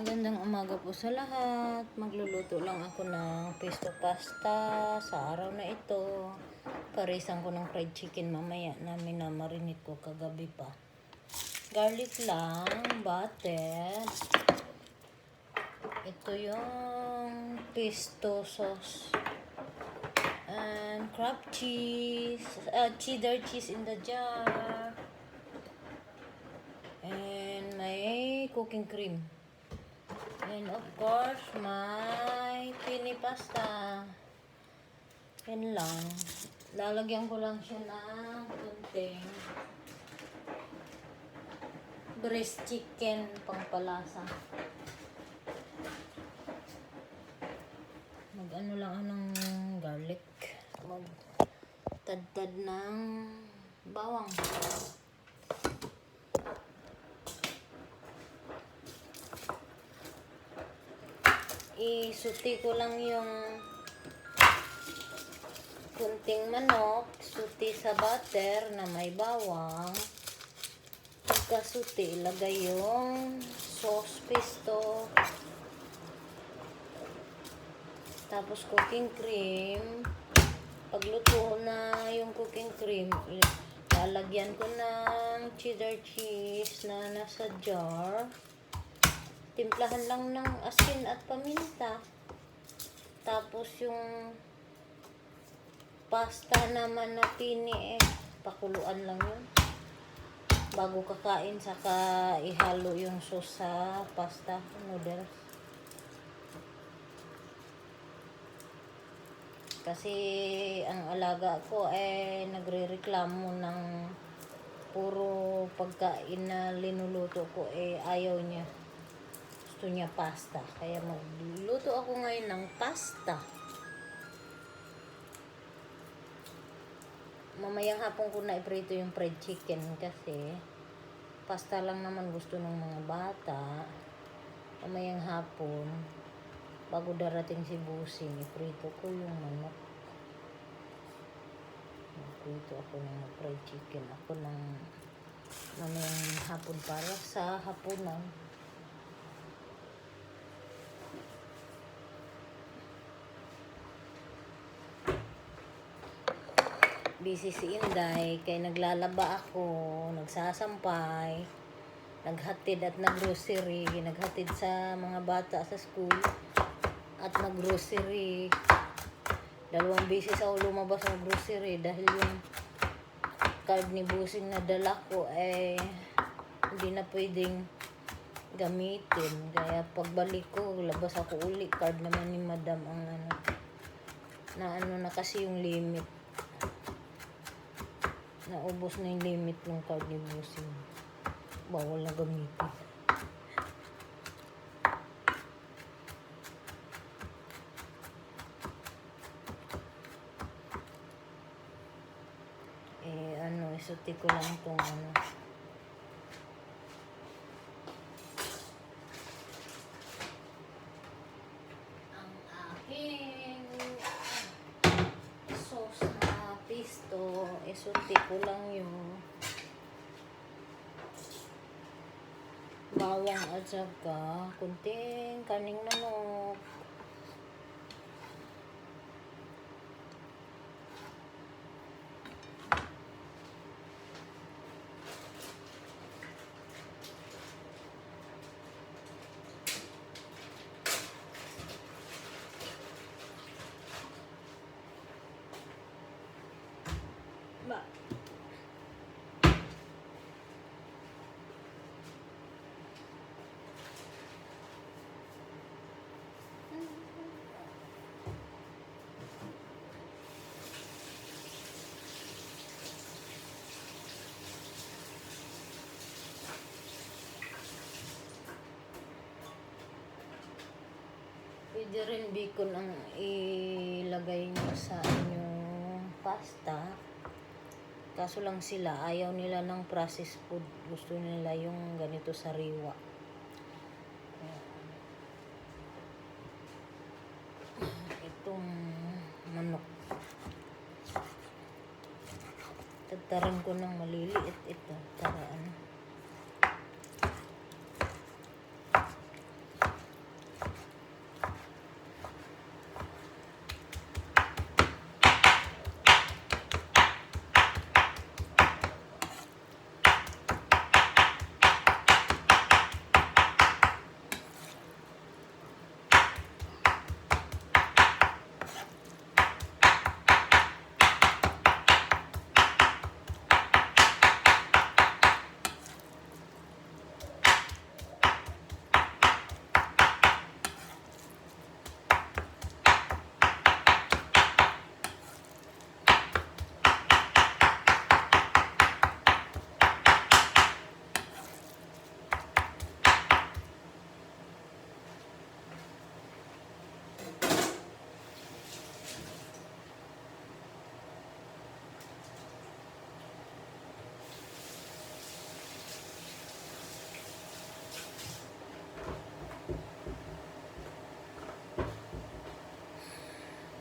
Magandang umaga po sa lahat. Magluluto lang ako ng pesto pasta sa araw na ito. Parisan ko ng fried chicken mamaya na minamarinate ko kagabi pa. Garlic lang, butter. Ito yung pesto sauce. And crab cheese, cheddar cheese in the jar. And may cooking cream. And of course, may pini pasta. Yan lang. Lalagyan ko lang siya ng kunting breast chicken pangpalasa. Mag-ano lang ako ng garlic. Mag-tad-tad ng bawang. Isuti ko lang yung kunting manok, suti sa butter na may bawang. Pagkasuti, ilagay yung sauce pesto. Tapos cooking cream. Pagluto na yung cooking cream, lalagyan ko ng cheddar cheese na nasa jar. Timplahan lang ng asin at paminta. Tapos yung pasta naman na pini pakuluan lang yun. Bago kakain, saka ihalo yung sauce sa pasta noodles. Kasi ang alaga ko nagrereklamo ng puro pagkain na linuluto ko ayaw niya. Gusto niya pasta. Kaya magluluto ako ngayon ng pasta. Mamayang hapon ko na iprito yung fried chicken kasi pasta lang naman gusto ng mga bata. Mamayang hapon, bago darating si Busing, iprito ko yung manok. Iprito ako ng fried chicken. Ako ng mamayang hapon para sa hapunan. Busy si Inday, kaya naglalaba ako, nagsasampay, naghatid at naggrocery, naghatid sa mga bata sa school, at naggrocery. 2 beses ako lumabas ng grocery dahil yung card ni Busing na dala ko hindi na pwedeng gamitin. Kaya pagbalik ko, labas ako uli. Card naman ni Madam ang na kasi yung limit. Naubos na yung limit ng card ni Busing. Bawal na gamitin. Isuti ko lang itong ang aking sauce na pesto. Isuti ko lang yung bawang at saka kunting kaning manok. Pwede rin bacon ang ilagay nyo sa inyong pasta. Kaso lang sila, ayaw nila ng processed food. Gusto nila yung ganito sariwa. Itong manok. Tataran ko ng maliliit ito para